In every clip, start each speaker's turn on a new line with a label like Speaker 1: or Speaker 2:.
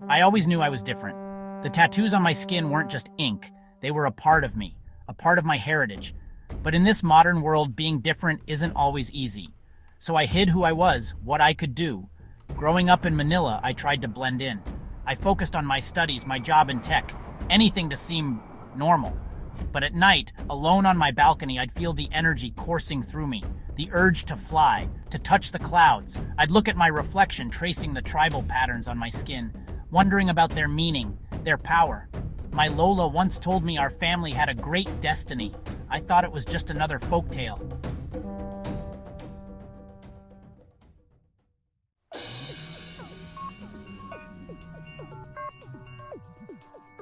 Speaker 1: I always knew I was different. The tattoos on my skin weren't just ink, they were a part of me, a part of my heritage. But in this modern world, being different isn't always easy. So I hid who I was, what I could do. Growing up in Manila, I tried to blend in. I focused on my studies, my job in tech, anything to seem normal. But at night, alone on my balcony, I'd feel the energy coursing through me, the urge to fly, to touch the clouds. I'd look at my reflection, tracing the tribal patterns on my skin, wondering about their meaning, their power. My Lola once told me our family had a great destiny. I thought it was just another folktale.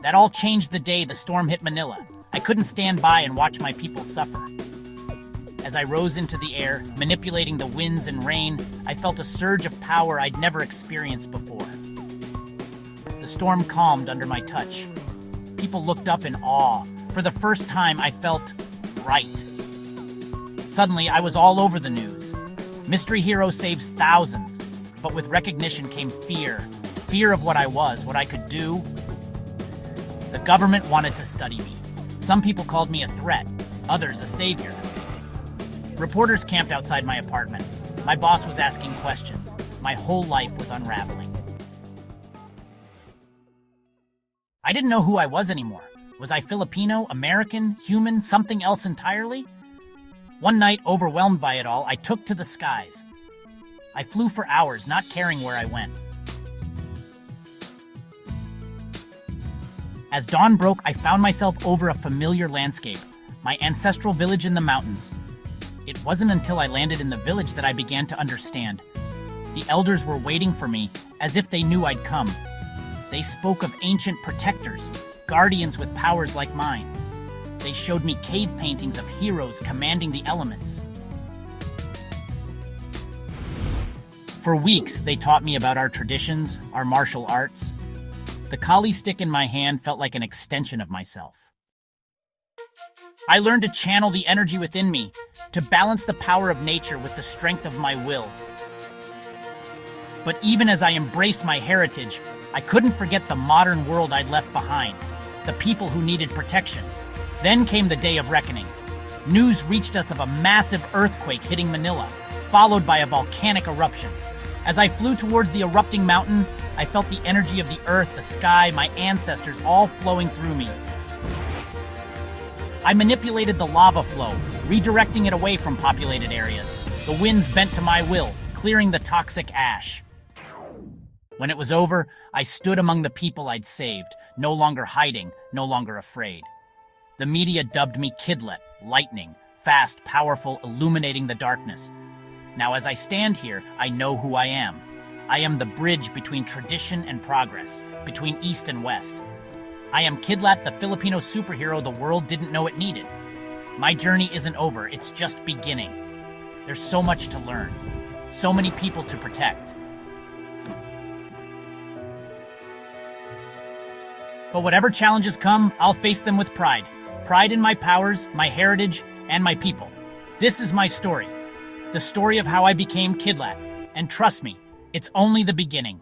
Speaker 1: That all changed the day the storm hit Manila. I couldn't stand by and watch my people suffer. As I rose into the air, manipulating the winds and rain, I felt a surge of power I'd never experienced before. The storm calmed under my touch. People looked up in awe. For the first time, I felt right. Suddenly, I was all over the news. Mystery hero saves thousands, but with recognition came fear. Fear of what I was, what I could do. The government wanted to study me. Some people called me a threat, others a savior. Reporters camped outside my apartment. My boss was asking questions. My whole life was unraveling. I didn't know who I was anymore. Was I Filipino, American, human, something else entirely? One night, overwhelmed by it all, I took to the skies. I flew for hours, not caring where I went. As dawn broke, I found myself over a familiar landscape, my ancestral village in the mountains. It wasn't until I landed in the village that I began to understand. The elders were waiting for me, as if they knew I'd come. They spoke of ancient protectors, guardians with powers like mine. They showed me cave paintings of heroes commanding the elements. For weeks, they taught me about our traditions, our martial arts. The kali stick in my hand felt like an extension of myself. I learned to channel the energy within me, to balance the power of nature with the strength of my will. But even as I embraced my heritage, I couldn't forget the modern world I'd left behind, the people who needed protection. Then came the day of reckoning. News reached us of a massive earthquake hitting Manila, followed by a volcanic eruption. As I flew towards the erupting mountain, I felt the energy of the earth, the sky, my ancestors all flowing through me. I manipulated the lava flow, redirecting it away from populated areas. The winds bent to my will, clearing the toxic ash. When it was over, I stood among the people I'd saved, no longer hiding, no longer afraid. The media dubbed me Kidlat, lightning, fast, powerful, illuminating the darkness. Now as I stand here, I know who I am. I am the bridge between tradition and progress, between East and West. I am Kidlat, the Filipino superhero the world didn't know it needed. My journey isn't over, it's just beginning. There's so much to learn, so many people to protect. But whatever challenges come, I'll face them with pride. Pride in my powers, my heritage, and my people. This is my story. The story of how I became Kidlat. And trust me, it's only the beginning.